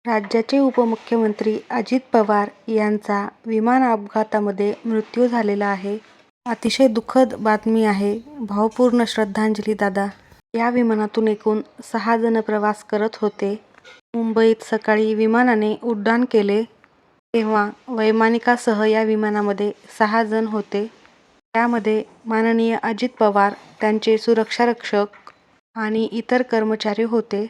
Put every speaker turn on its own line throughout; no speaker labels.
राज्याचे उपमुख्यमंत्री अजित पवार यांचा विमान अपघातामध्ये मृत्यू झालेला आहे. अतिशय दुःखद बातमी आहे. भावपूर्ण श्रद्धांजली दादा. या विमानातून एकूण 6 जण प्रवास करत होते. मुंबईत सकाळी विमानाने उड्डाण केले तेव्हा वैमानिकासह या विमानामध्ये 6 जण होते. त्यामध्ये माननीय अजित पवार, त्यांचे सुरक्षारक्षक आणि इतर कर्मचारी होते.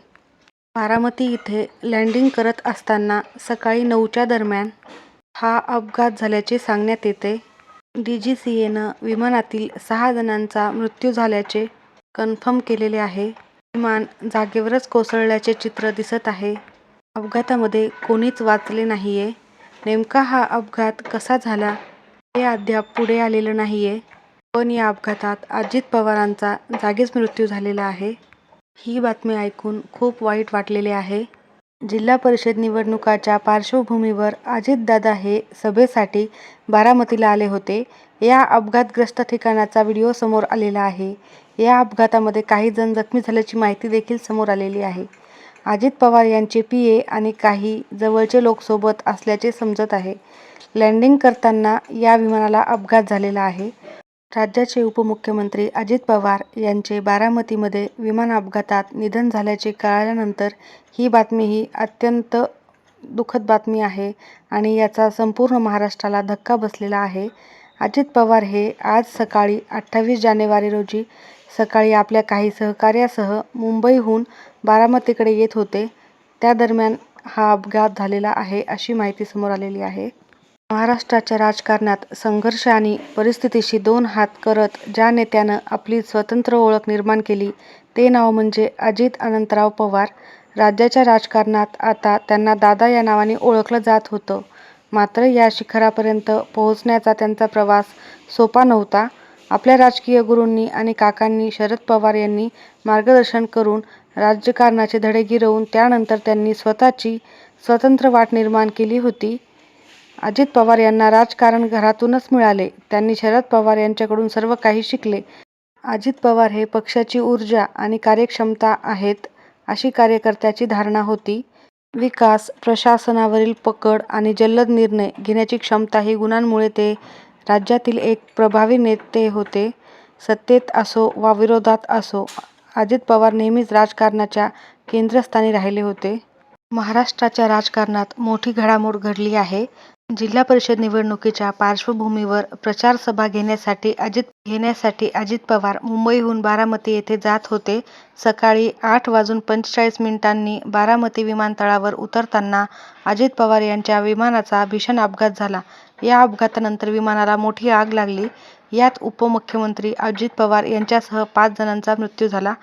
बारामती इथे लँडिंग करत असताना सकाळी 9च्या दरम्यान हा अपघात झाल्याचे सांगण्यात येते. DGCAनं विमानातील 6 जणांचा मृत्यू झाल्याचे कन्फर्म केलेले आहे. विमान जागेवरच कोसळल्याचे चित्र दिसत आहे. अपघातामध्ये कोणीच वाचले नाहीये. नेमका हा अपघात कसा झाला हे अद्याप पुढे आलेलं नाहीये. पण या अपघातात अजित पवारांचा जागीच मृत्यू झालेला आहे. ही बातमी ऐकून खूप वाईट वाटलेले आहे. जिल्हा परिषद निवडणुकाच्या पार्श्वभूमीवर अजितदादा हे सभेसाठी बारामतीला आले होते. या अपघातग्रस्त ठिकाणाचा व्हिडिओ समोर आलेला आहे. या अपघातामध्ये काही जण जखमी झाल्याची माहिती देखील समोर आलेली आहे. अजित पवार यांचे PA आणि काही जवळचे लोक सोबत असल्याचे समजत आहे. लँडिंग करताना या विमानाला अपघात झालेला आहे. राज्याचे उपमुख्यमंत्री अजित पवार यांचे बारामतीमध्ये विमान अपघातात निधन झाल्याचे कळाल्यानंतर ही बातमी ही अत्यंत दुःखद बातमी आहे आणि याचा संपूर्ण महाराष्ट्राला धक्का बसलेला आहे. अजित पवार हे आज सकाळी 28 जानेवारी रोजी सकाळी आपल्या काही सहकार्यासह मुंबईहून बारामतीकडे येत होते. त्या दरम्यान हा अपघात झालेला आहे अशी माहिती समोर आलेली आहे. महाराष्ट्राच्या राजकारणात संघर्ष आणि परिस्थितीशी 2 हात करत ज्या नेत्यानं आपली स्वतंत्र ओळख निर्माण केली ते नाव म्हणजे अजित अनंतराव पवार. राज्याच्या राजकारणात आता त्यांना दादा या नावाने ओळखलं जात होतं. मात्र या शिखरापर्यंत पोहोचण्याचा त्यांचा प्रवास सोपा नव्हता. आपल्या राजकीय गुरूंनी आणि काकांनी शरद पवार यांनी मार्गदर्शन करून राजकारणाचे धडे गिरवून त्यानंतर त्यांनी स्वतःची स्वतंत्र वाट निर्माण केली होती. अजित पवार यांना राजकारण घरातूनच मिळाले. त्यांनी शरद पवार यांच्याकडून सर्व काही शिकले. अजित पवार हे पक्षाची ऊर्जा आणि कार्यक्षमता आहेत अशी कार्यकर्त्याची धारणा होती. विकास, प्रशासनावरील पकड आणि जलद निर्णय घेण्याची क्षमता ही गुणांमुळे ते राज्यातील एक प्रभावी नेते होते. सत्तेत असो वा विरोधात असो, अजित पवार नेहमीच राजकारणाच्या केंद्रस्थानी राहिले होते. महाराष्ट्राच्या राजकारणात मोठी घडामोड घडली आहे. जिल्हा परिषद निवडणुकीच्या पार्श्वभूमीवर प्रचार सभा घेण्यासाठी अजित पवार मुंबईहून बारामती येथे जात होते. सकाळी 8:45 बारामती विमानतळावर उतरताना अजित पवार यांच्या विमानाचा भीषण अपघात झाला. या अपघातानंतर विमानाला मोठी आग लागली. यात उपमुख्यमंत्री अजित पवार यांच्यासह 5 जणांचा मृत्यू झाला.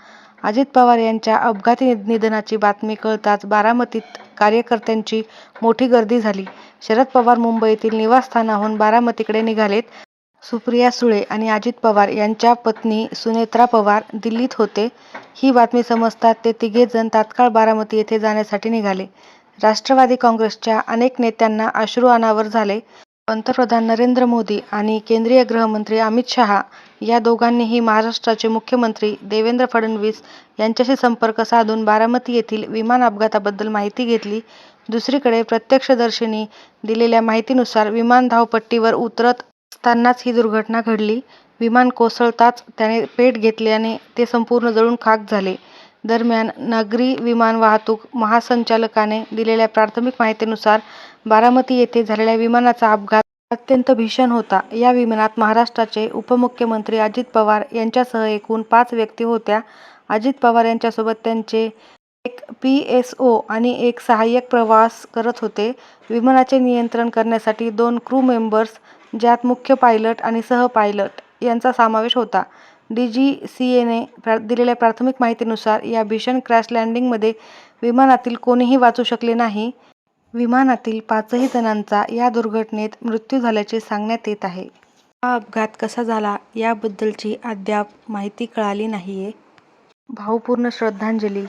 अजित पवार यांच्या अपघाती निधनाची बातमी कळताच बारामतीत कार्यकर्त्यांची मोठी गर्दी झाली. शरद पवार मुंबईतील निवासस्थानाहून बारामतीकडे निघालेत. सुप्रिया सुळे आणि अजित पवार यांच्या पत्नी सुनेत्रा पवार दिल्लीत होते. ही बातमी समजतात ते तिघे जण तात्काळ बारामती येथे जाण्यासाठी निघाले. राष्ट्रवादी काँग्रेसच्या अनेक नेत्यांना अश्रू अनावर झाले. पंतप्रधान नरेंद्र मोदी आणि केंद्रीय गृहमंत्री अमित शहा या दोघांनीही महाराष्ट्राचे मुख्यमंत्री देवेंद्र फडणवीस यांच्याशी संपर्क साधून बारामती येथील विमान अपघाताबद्दल माहिती घेतली. दुसरीकडे प्रत्यक्षदर्शींनी दिलेल्या माहितीनुसार विमान धावपट्टीवर उतरत असतानाच ही दुर्घटना घडली. विमान कोसळताच त्याने पेट घेतल्याने ते संपूर्ण जळून खाक झाले. दरम्यान नागरी विमान वाहतूक महासंचालकाने दिलेल्या प्राथमिक माहितीनुसार बारामती येथे झालेल्या विमानाचा अपघात अत्यंत भीषण होता. या विमानात महाराष्ट्राचे उपमुख्यमंत्री अजित पवार यांच्यासह एकूण 5 व्यक्ती होत्या. अजित पवार यांच्यासोबत त्यांचे एक PSO आणि एक सहाय्यक प्रवास करत होते. विमानाचे नियंत्रण करण्यासाठी 2 क्रू मेंबर्स ज्यात मुख्य पायलट आणि सह-पायलट यांचा समावेश होता. DGCAने दिलेल्या प्राथमिक माहितीनुसार या भीषण क्रॅश लँडिंगमध्ये विमानातील कोणीही वाचू शकले नाही. विमानातील 5ही जणांचा या दुर्घटनेत मृत्यू झाल्याचे सांगण्यात येत आहे. हा अपघात कसा झाला याबद्दलची अद्याप माहिती कळाली नाहीये. भावपूर्ण श्रद्धांजली.